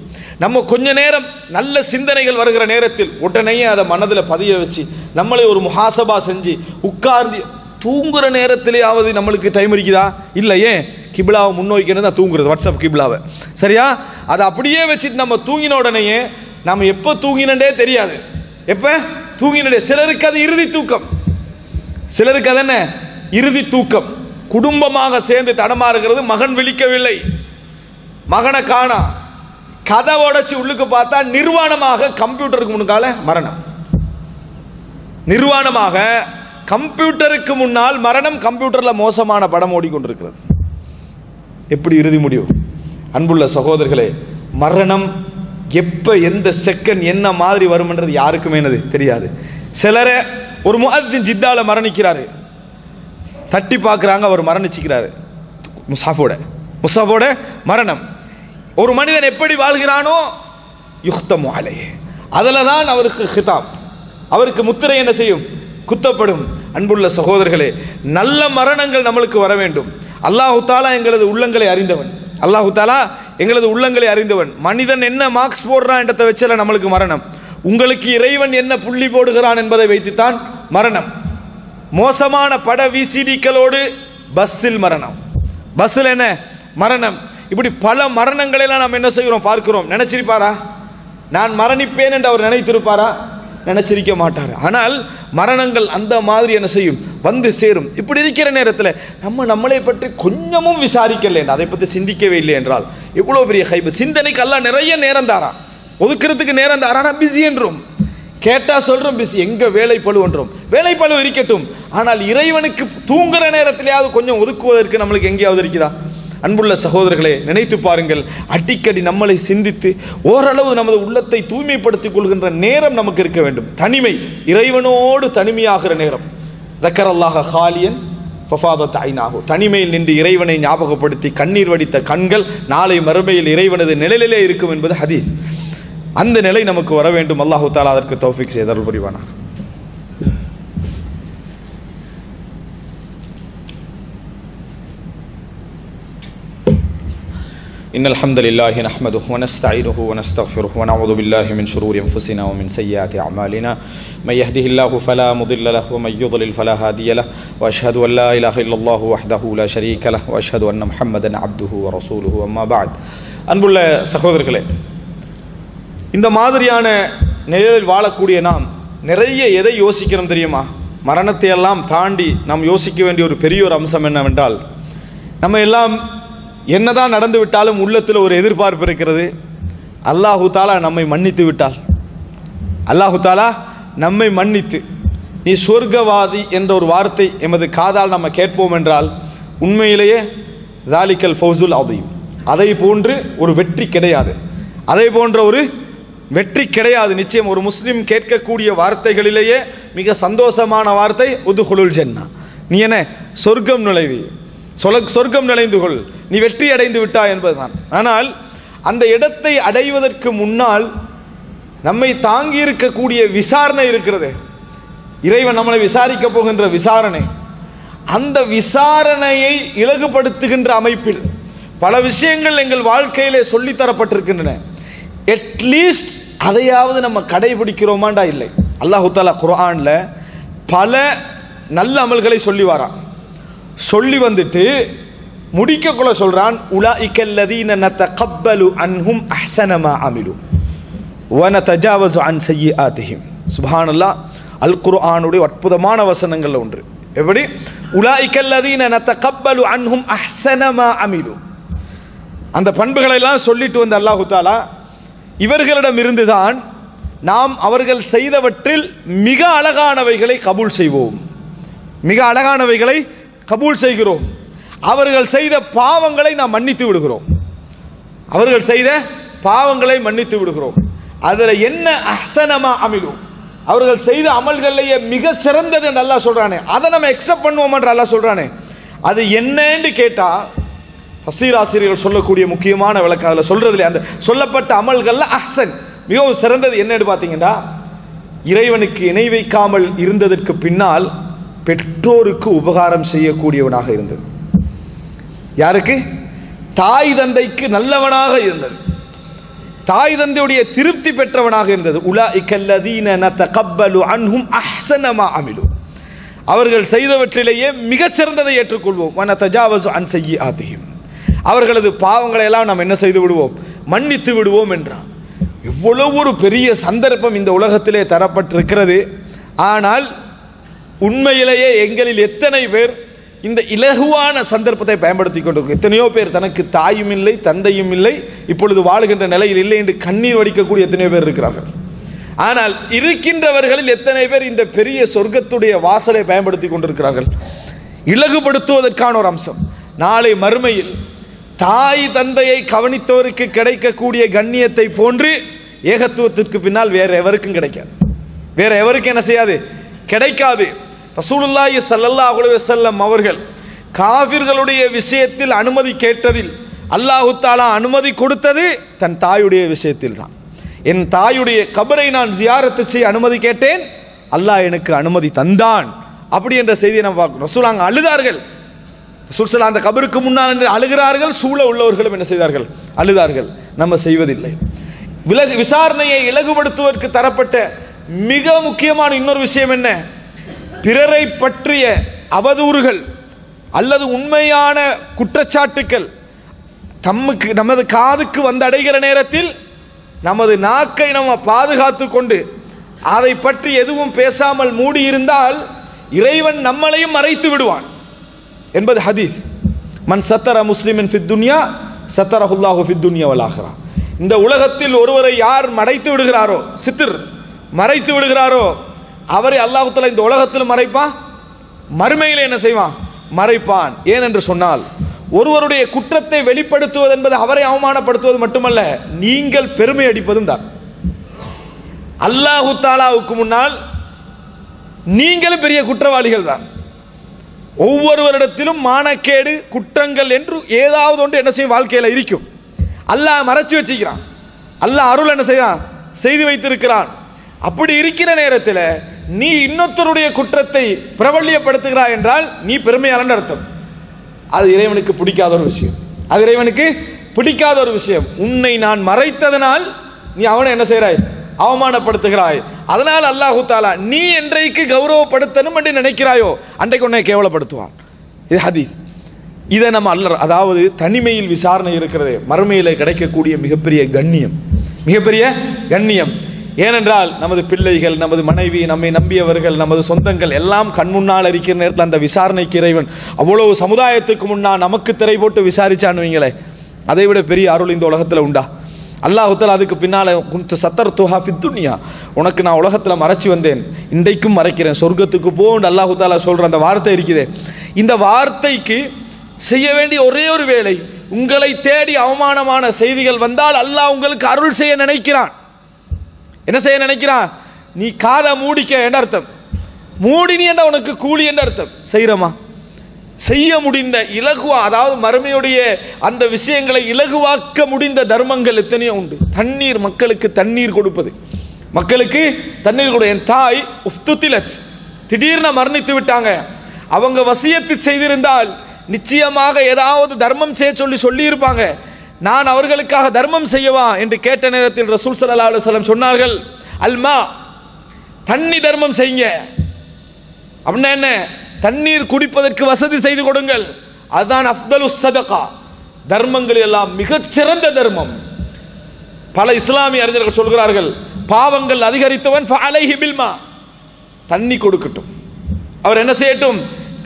நம்ம கொஞ்ச நேரம் நல்ல சிந்தனைகள் வருகிற நேரத்தில் உடனே அதை மனதில் பதிய வச்சு நம்மளே ஒரு முஹாசபா செஞ்சு உட்கார்ந்து தூங்குற நேரத்திலேயாவது நம்மளுக்கு டைம் இருக்குதா? இல்லை. ஏன்? கிபிலாவை முன்னோக்கின்னு தான் தூங்குறது, வாட்ஸ்அப் கிபிலாவை. சரியா? அதை அப்படியே வச்சுட்டு நம்ம தூங்கின உடனேயே நம்ம எப்போ தூங்கினே தெரியாது. எப்போ தூங்கினே? சிலருக்கு அது இறுதி தூக்கம், சிலருக்கு அது என்ன இறுதி தூக்கம். குடும்பமாக சேர்ந்து தடமாறுகிறது, மகன் விழிக்கவில்லை, மகனை காணா, கதை உடைச்சு உள்ளுக்கு பார்த்தா நிர்வாணமாக கம்ப்யூட்டருக்கு முன்னால மரணம். நிர்வாணமாக கம்ப்யூட்டருக்கு முன்னால் மரணம். கம்ப்யூட்டர்ல மோசமான படம் ஓடிக்கொண்டிருக்கிறது. எப்படி இறுதி முடிவு? அன்புள்ள சகோதரர்களே, மரணம் எப்ப எந்த செகண்ட் என்ன மாதிரி வரும்ன்றது யாருக்குமே தெரியாது. சிலரை ஒரு முஅத்தின் ஜித்தால மரணிக்கிறாரு, தட்டி பார்க்குறாங்க, அவர் மரணிச்சுக்கிறாரு. முசாஃபோட மரணம். ஒரு மனிதன் எப்படி வாழ்கிறானோ யுக்தமு அலைஹி, அதில் தான் அவருக்கு ஹிதாப், அவருக்கு முத்திரை என்ன செய்யும்? குத்தப்படும். அன்புள்ள சகோதரர்களே, நல்ல மரணங்கள் நம்மளுக்கு வர வேண்டும். அல்லாஹு தாலா எங்களது உள்ளங்களை அறிந்தவன், அல்லாஹு தாலா எங்களது உள்ளங்களை அறிந்தவன். மனிதன் என்ன மார்க்ஸ் போடுறான் என்றதை வச்சல நம்மளுக்கு மரணம். உங்களுக்கு இறைவன் என்ன புள்ளி போடுகிறான் என்பதை வைத்துத்தான் மரணம். மோசமான பட விசிடிக்களோடு பஸ்ஸில் மரணம், பஸ்ஸில் என்ன மரணம். இப்படி பல மரணங்களெல்லாம் நாம் என்ன செய்கிறோம்? பார்க்கிறோம். நினைச்சிருப்பாரா நான் மரணிப்பேன் என்று அவர் நினைத்திருப்பாரா? நினைச்சிருக்க மாட்டார். ஆனால் மரணங்கள் அந்த மாதிரி என்ன செய்யும்? வந்து சேரும். இப்படி இருக்கிற நேரத்தில் நம்மளை பற்றி கொஞ்சமும் விசாரிக்கல, அதை பற்றி சிந்திக்கவே இல்லை என்றால் எவ்வளோ பெரிய ஹைபத். சிந்தனைக்கு எல்லாம் நிறைய நேரம் தாரா, ஒதுக்கிறதுக்கு நேரம் தாரா. பிஸி என்றும் கேட்டா சொல்றோம் பிஸி, எங்க வேலை பழுவன்றோம். வேலை பழு இருக்கட்டும், ஆனால் இறைவனுக்கு தூங்குற நேரத்திலேயாவது கொஞ்சம் ஒதுக்குவதற்கு நம்மளுக்கு எங்கேயாவது இருக்குதா? அன்புள்ள சகோதரர்களே, நினைத்து பாருங்கள். அடிக்கடி நம்மளை சிந்தித்து ஓரளவு நமது உள்ளத்தை தூய்மைப்படுத்திக் கொள்கின்ற நேரம் நமக்கு இருக்க வேண்டும். தனிமை, இறைவனோடு தனிமையாகிற நேரம். தக்கரல்லாஹ ஹாலியன் ஃபஃபாதத் ஐனாஹு, தனிமையில் நின்று இறைவனை ஞாபகப்படுத்தி கண்ணீர் வடித்த கண்கள் நாளை மறுமையில் இறைவனது நிழலிலே இருக்கும் என்பது ஹதீஸ். அந்த நிலை நமக்கு வர வேண்டும். அல்லாஹு தஆலா அதற்கு தௌஃபீக் செய்தருள் புரிவானாக. إن الحمد لله نحمده ونستعينه ونستغفره ونعوذ بالله من شرور أنفسنا ومن سيئات أعمالنا من يهده الله فلا مضل له ومن يضلل فلا هادي له وأشهد أن لا إله إلا الله وحده لا شريك له وأشهد أن محمدا عبده ورسوله أما بعد. அன்புள்ள சகோதரர்களே, இந்த மாதிரியான நிலையில் வாழக்கூடிய நாம் நிறைய எதை யோசிக்கிறோம் தெரியுமா? மரணத்தை எல்லாம் தாண்டி நாம் யோசிக்க வேண்டிய ஒரு பெரிய ஒரு அம்சம் என்னவென்றால், நம்ம எல்லாம் என்னதான் நடந்து விட்டாலும் உள்ளத்தில் ஒரு எதிர்பார்ப்பு இருக்கிறது. அல்லாஹு தாலா நம்மை மன்னித்து விட்டால், அல்லாஹு தாலா நம்மை மன்னித்து நீ சொர்க்கவாதி என்ற ஒரு வார்த்தை எமது காதால் நம்ம கேட்போம் என்றால் உண்மையிலேயே தாலிக்கல் ஃபௌசுல் அதீம், அதை போன்று ஒரு வெற்றி கிடையாது, அதை போன்ற ஒரு வெற்றி கிடையாது. நிச்சயம் ஒரு முஸ்லிம் கேட்கக்கூடிய வார்த்தைகளிலேயே மிக சந்தோஷமான வார்த்தை உதுகுலுல் ஜன்னா, நீ என்ன சொர்க்கம் நுழைவி, சொர்க்கம் நுழைந்து கொள், நீ வெற்றி அடைந்து விட்டாய் என்பதுதான். ஆனால் அந்த இடத்தை அடைவதற்கு முன்னால் நம்மை தாங்கி இருக்கக்கூடிய விசாரணை இருக்கிறது. இறைவன் நம்மளை விசாரிக்க போகின்ற விசாரணை, அந்த விசாரணையை இலகுபடுத்துகின்ற அமைப்பில் பல விஷயங்கள் எங்கள் வாழ்க்கையிலே சொல்லித்தரப்பட்டிருக்கின்றன. அட்லீஸ்ட் அதையாவது நம்ம கடைபிடிக்கிறோமாண்டா? இல்லை. அல்லாஹு தஆலா குர்ஆன்ல பல நல்ல அமல்களை சொல்லி வரான். சொல்லி வந்துட்டு முடிக்கக்குள்ள சொல்றான், உலாஇகல்லதீன நதகப்பலு அன்ஹும் அஹ்ஸன மா அமிலு வ நதஜாவஸு அன் சய்யிஆத்திஹிம். சுப்ஹானல்லாஹ், அல் குர்ஆனுடைய அற்புதமான வசனங்கள்ல ஒன்று. எப்படி? உலாஇகல்லதீன நதகப்பலு அன்ஹும் அஹ்ஸன மா அமிலு, அந்த பண்புகளை எல்லாம் சொல்லிட்டு வந்த அல்லாஹு தஆலா இவர்களிடம் இருந்துதான் நாம் அவர்கள் செய்தவற்றில் மிக அழகானவைகளை கபூல் செய்வோம், மிக அழகானவைகளை கபூல் செய்கிறோம். அவர்கள் செய்த பாவங்களை நாம் மன்னித்து விடுகிறோம், அவர்கள் செய்த பாவங்களை மன்னித்து விடுகிறோம். அதில் என்ன அஹ்ஸனமா அமிலு, அவர்கள் செய்த அமல்களையே மிக சிறந்தது என்று அல்லாஹ் சொல்றானே, அதை நம்ம எக்ஸெப்ட் பண்ணுவோம் என்று அல்லாஹ் சொல்றானே, அது என்னன்னு கேட்டா தஃசீர் ஆசிரியர்கள் சொல்லக்கூடிய முக்கியமான விளக்கம் அதில் சொல்றதுல அந்த சொல்லப்பட்ட அமல்கள்ல அஹ்ஸன் மிகவும் சிறந்தது என்னன்னு பார்த்தீங்கன்னா, இறைவனுக்கு இணை வைக்காமல் இருந்ததற்கு பின்னால் பெற்றோருக்கு உபகாரம் செய்யக்கூடியவனாக இருந்தது. யாருக்கு? தாய் தந்தைக்கு நல்லவனாக இருந்தது. தாய் தந்தையுடைய திருப்தி பெற்றவனாக இருந்தது. உலாஇகல்லதீன நதகப்பலு அன்ஹும் அஹ்ஸன மா அமிலு, அவர்கள் செய்தவற்றிலேயே மிகச்சிறந்ததை ஏற்றுக்கொள்வோம். வனதஜாவஸு அன் ஸய்யிஆதிஹிம், அவர்களது பாவங்களை எல்லாம் நாம் என்ன செய்து விடுவோம், மன்னித்து விடுவோம் என்றார். இவ்வளவு ஒரு பெரிய சந்தர்ப்பம் இந்த உலகத்திலே தரப்பட்டிருக்கிறது. ஆனால் உண்மையிலேயே எங்களில் எத்தனை பேர் இந்த இலகுவான சந்தர்ப்பத்தை பயன்படுத்தி கொண்டிருக்கும்? எத்தனையோ பேர் தனக்கு தாயும் இல்லை தந்தையும் இல்லை, இப்பொழுது வாழுகின்ற நிலையில் இல்லை என்று கண்ணீர் வடிக்கக்கூடிய எத்தனையோ பேர் இருக்கிறார்கள். ஆனால் இருக்கின்றவர்களில் எத்தனை பேர் இந்த பெரிய சொர்க்கத்துடைய வாசலை பயன்படுத்தி கொண்டிருக்கிறார்கள்? இலகுபடுத்துவதற்கான ஒரு அம்சம். நாளை மறுமையில் தாய் தந்தையை கவனித்தவருக்கு கிடைக்கக்கூடிய கண்ணியத்தை போன்று ஏகத்துவத்திற்கு பின்னால் வேற எவருக்கும் கிடைக்காது. வேற எவருக்கும் என்ன செய்யாது, கிடைக்காது. ரசூலுல்லாஹி ஸல்லல்லாஹு அலைஹி வஸல்லம் அவர்கள் காஃபிர்களுடைய விஷயத்தில் அனுமதி கேட்டதில் அல்லாஹு தஆலா அனுமதி கொடுத்தது தன் தாயுடைய விஷயத்தில் தான். என் தாயுடைய கபரை நான் ஜியாரத்து செய்ய அனுமதி கேட்டேன், அல்லாஹ் எனக்கு அனுமதி தந்தான். அப்படி என்ற செய்தியை நம்ம பார்க்கிறோம். ரசூல் அங்கே அழுதார்கள். ரசூல் ஸல்லல்லாஹு அந்த கபருக்கு முன்னால் என்று அழுகிறார்கள், சூழ உள்ளவர்களும் என்ன செய்தார்கள், அழுதார்கள். நம்ம செய்வதில்லை. விசாரணையை இலகுபடுத்துவதற்கு தரப்பட்ட மிக முக்கியமான இன்னொரு விஷயம் என்ன, பிறரை பற்றிய அவதூறுகள் அல்லது உண்மையான குற்றச்சாட்டுக்கள் நமது காதுக்கு வந்து அடைகிற நேரத்தில் நமது நாக்கை நம்ம பாதுகாத்து கொண்டு அதை பற்றி எதுவும் பேசாமல் மூடி இருந்தால் இறைவன் நம்மளையும் மறைத்து விடுவான் என்பது ஹதீஸ். மன் சத்தர முஸ்லிமின் ஃபித் துன்யா சத்தரஹுல்லாஹு ஃபித் துன்யா வல் ஆখিরা. இந்த உலகத்தில் ஒருவரை யார் மறைத்து விடுகிறாரோ, சித்திர் மறைத்து விடுகிறாரோ, அவரை அல்லாஹ் தஆலா இந்த உலகத்தில் மறைப்பான், மறுமையில் என்ன செய்வான், மறைப்பான். ஏனென்று சொன்னால் ஒருவருடைய குற்றத்தை வெளிப்படுத்துவது என்பது அவரை அவமானப்படுத்துவது மட்டுமல்ல, நீங்கள் பெருமை அடிப்பதும் தான். அல்லாஹு தஆலாவுக்கு முன்னால் நீங்களும் பெரிய குற்றவாளிகள் தான். ஒவ்வொருவரிடத்திலும் மானக்கேடு குற்றங்கள் என்று ஏதாவது ஒன்று என்ன செய்யும் வாழ்க்கையில் இருக்கும். அல்லாஹ் மறைச்சு வச்சுக்கிறான், அல்லாஹ் அருள் என்ன செய்யறான், செய்து வைத்திருக்கிறான். அப்படி இருக்கிற நேரத்தில் நீ இன்னொருத்தருடைய குற்றத்தை பிரபல்யப்படுத்துகிறாய் என்றால் நீ பெருமையாளன் அர்த்தம். அது இறைவனுக்கு பிடிக்காத ஒரு விஷயம், அது இறைவனுக்கு பிடிக்காத ஒரு விஷயம். உன்னை நான் மறைத்ததனால் நீ அவனை என்ன செய்கிறாய், அவமானப்படுத்துகிறாய். அதனால் அல்லாஹு தஆலா நீ என்றைக்கு கௌரவப்படுத்தணும் என்று நினைக்கிறாயோ அன்றைக்கு உன்னை கேவலப்படுத்துவான். இது ஹதீஸ். இதை நம்ம அதாவது தனிமையில் விசாரணை இருக்கிறது மறுமையில் கிடைக்கக்கூடிய மிகப்பெரிய கண்ணியம், மிகப்பெரிய கண்ணியம். ஏனென்றால் நமது பிள்ளைகள், நமது மனைவி, நம்மை நம்பியவர்கள், நமது சொந்தங்கள் எல்லாம் கண் முன்னால் இருக்கிற நேரத்தில் அந்த விசாரணைக்கு இறைவன் அவ்வளவு சமுதாயத்துக்கு முன்னால் நமக்கு திரை போட்டு விசாரிச்சான்னு வைங்களே, அதை விட பெரிய அருள் இந்த உலகத்தில் உண்டா? அல்லாஹ் தஆலா அதுக்கு பின்னால் குன்து சத்தர்துஹா ஃபித் துன்யா, உனக்கு நான் உலகத்தில் மறைச்சி வந்தேன், இன்றைக்கும் மறைக்கிறேன், சொர்க்கத்துக்கு போன்னு அல்லாஹ் தஆலா சொல்கிற அந்த வார்த்தை இருக்குதே, இந்த வார்த்தைக்கு செய்ய வேண்டிய ஒரே ஒரு வேலை, உங்களை தேடி அவமானமான செய்திகள் வந்தால் அல்லாஹ் உங்களுக்கு அருள் செய்ய நினைக்கிறான். என்ன செய்ய நினைக்கிறான்? நீ காதை மூடிக்க என்ற அர்த்தம், மூடினி என்ற உனக்கு கூலி என்ற அர்த்தம். செய்கிறமா, செய்ய முடிந்த இலகுவா, அதாவது மறுமையுடைய அந்த விஷயங்களை இலகுவாக்க முடிந்த தர்மங்கள் எத்தனையோ உண்டு. தண்ணீர், மக்களுக்கு தண்ணீர் கொடுப்பது, மக்களுக்கு தண்ணீர் கொடு. என் தாய் உஃப்துதிலத், திடீர்னு மரணித்து விட்டாங்க, அவங்க வசியத்து செய்திருந்தால் நிச்சயமாக ஏதாவது தர்மம் செய்ய சொல்லியிருப்பாங்க. நான் அவர்களுக்காக தர்மம் செய்யவா என்று கேட்ட நேரத்தில் ரசூல் ஸல்லல்லாஹு அலைஹி வஸல்லம் சொன்னார்கள், அல்மா, தண்ணி தர்மம் செய்யுங்க. அப்படின்னா என்ன? தண்ணீர் குடிப்பதற்கு வசதி செய்து கொடுங்கள். அதுதான் அஃதலு ஸதகா, தர்மங்கள் எல்லாம் மிகச்சிறந்த தர்மம். பல இஸ்லாமிய அறிஞர்கள் சொல்கிறார்கள், பாவங்கள் அதிகரித்தவன் ஃபஅலைஹி பில்மா, தண்ணி கொடுக்கட்டும், அவர் என்ன செய்யட்டும்,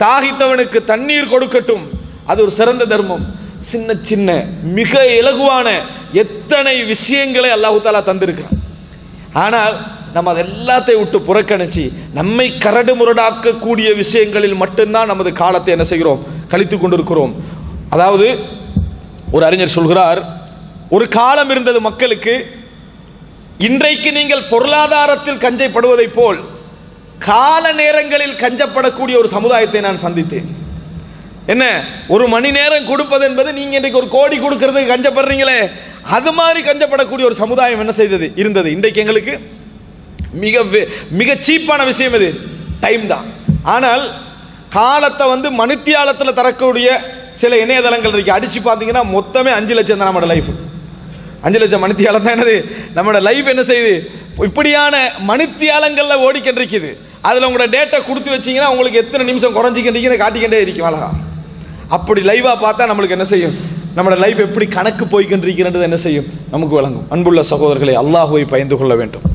தாகித்தவனுக்கு தண்ணீர் கொடுக்கட்டும். அது ஒரு சிறந்த தர்மம். சின்ன சின்ன மிக இலகுவான எத்தனை விஷயங்களை அல்லாஹ் தஆலா தந்திருக்கிறான். ஆனால் நம்ம அதை எல்லாத்தையும் விட்டு புறக்கணிச்சு நம்மை கரடு முரடாக்கக்கூடிய விஷயங்களில் மட்டும்தான் நமது காலத்தை என்ன செய்கிறோம், கழித்து கொண்டிருக்கிறோம். அதாவது ஒரு அறிஞர் சொல்கிறார், ஒரு காலம் இருந்தது மக்களுக்கு, இன்றைக்கு நீங்கள் பொருளாதாரத்தில் கஞ்சப்படுவதை போல் கால நேரங்களில் கஞ்சப்படக்கூடிய ஒரு சமுதாயத்தை நான் சந்தித்தேன். என்ன, ஒரு மணி நேரம் கொடுப்பது என்பது நீங்க இன்றைக்கு ஒரு கோடி கொடுக்கறதுக்கு கஞ்சப்படுறீங்களே, அது மாதிரி கஞ்சப்படக்கூடிய ஒரு சமுதாயம் என்ன செய்தது, இருந்தது. இன்றைக்கு எங்களுக்கு மிக மிக சீப்பான விஷயம் இது டைம் தான். ஆனால் காலத்தை மணித்தியாலத்தில் தரக்கூடிய சில இணையதளங்கள் இருக்கு, அடிச்சு பார்த்தீங்கன்னா மொத்தமே 5 லட்சம் தான் நம்மளோட லைஃப். 5 லட்சம் மணித்தியாலம் தான் என்னது நம்மளோட லைஃப் என்ன செய்யுது, இப்படியான மணித்தியாலங்களில் ஓடிக்கின்றிருக்குது. அதில் உங்களோட டேட்டா கொடுத்து வச்சிங்கன்னா உங்களுக்கு எத்தனை நிமிஷம் குறைஞ்சிக்கின்றீங்கன்னு காட்டிக்கிட்டே இருக்கும் அழகா. அப்படி லைவாக பார்த்தா நம்மளுக்கு என்ன செய்யும், நம்மளோட லைஃப் எப்படி கணக்கு போய்கின்றிருக்கிறது என்ன செய்யும், நமக்கு விளங்கும். அன்புள்ள சகோதரர்களை, அல்லாஹுவை பயந்து கொள்ள வேண்டும்.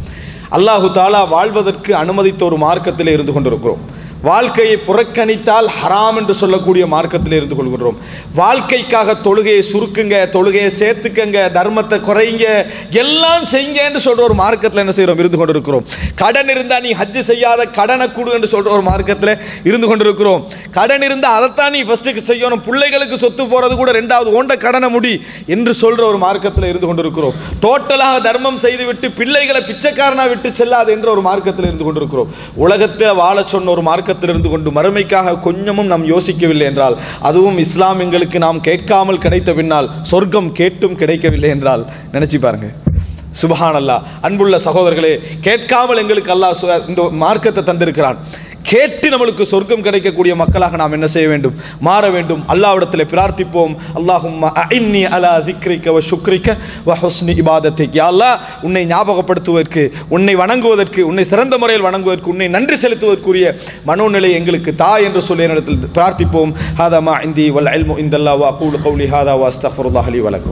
அல்லாஹு தாலா வாழ்வதற்கு அனுமதித்த ஒரு மார்க்கத்திலே இருந்து கொண்டிருக்கிறோம். வாழ்க்கையை புறக்கணித்தால் ஹராம் என்று சொல்லக்கூடிய மார்க்கத்தில் இருந்து கொள்கிறோம். வாழ்க்கைக்காக தொழுகையை சுருக்குங்க, தொழுகையை சேர்த்துக்கங்க, தர்மத்தை குறைங்க, எல்லாம் செய்யுங்க என்று சொல்ற ஒரு மார்க்கத்தில் என்ன செய்கிறோம், இருந்து கொண்டிருக்கிறோம். கடன் இருந்தால் நீ ஹஜ்ஜு செய்யாத கடனை கொடு என்று சொல்ற ஒரு மார்க்கத்தில் இருந்து கொண்டிருக்கிறோம். கடன் இருந்தால் அதைத்தான் நீ ஃபர்ஸ்ட்டுக்கு செய்யணும், பிள்ளைகளுக்கு சொத்து போறது கூட 2வது ஓண்ட கடனை முடி என்று சொல்ற ஒரு மார்க்கத்தில் இருந்து கொண்டிருக்கிறோம். டோட்டலாக தர்மம் செய்துவிட்டு பிள்ளைகளை பிச்சைக்காரனா விட்டு செல்லாது என்ற ஒரு மார்க்கத்தில் இருந்து கொண்டிருக்கிறோம். உலகத்தில் வாழ சொன்ன ஒரு மார்க்கத்தில் இருந்து கொண்டு மறுமைக்காக கொஞ்சமும் நாம் யோசிக்கவில்லை என்றால், அதுவும் இஸ்லாம் எங்களுக்கு நாம் கேட்காமல் கிடைத்த பின்னால் சொர்க்கம் கேட்டும் கிடைக்கவில்லை என்றால் நினைச்சு பாருங்க. சுப்ஹானல்லாஹ். அன்புள்ள சகோதரர்களே, கேட்காமல் எங்களுக்கு அல்லாஹ் இந்த மார்க்கத்தை தந்திருக்கிறான். கேட்டு நம்மளுக்கு சொர்க்கம் கிடைக்கக்கூடிய மக்களாக நாம் என்ன செய்ய வேண்டும், மாற வேண்டும். அல்லாஹ்விடத்தில் பிரார்த்திப்போம். அல்லாஹும்ம அஇன்னி அலா திக்ரிக வ ஷுக்ரிக வ ஹுஸ்னி இபாதத்திக். யா அல்லாஹ், உன்னை ஞாபகப்படுத்துவதற்கு, உன்னை வணங்குவதற்கு, உன்னை சிறந்த முறையில் வணங்குவதற்கு, உன்னை நன்றி செலுத்துவதற்குரிய மனோநிலை எங்களுக்கு தா என்று சொல்லி என்னிடத்தில் பிரார்த்திப்போம். ஹாதா மா இந்தி வல் இல்மு இந்தல்லாஹ் வ அகூலு கௌலி ஹாதா வ அஸ்தக்ஃபிருல்லாஹ் லி வ லக்கும்.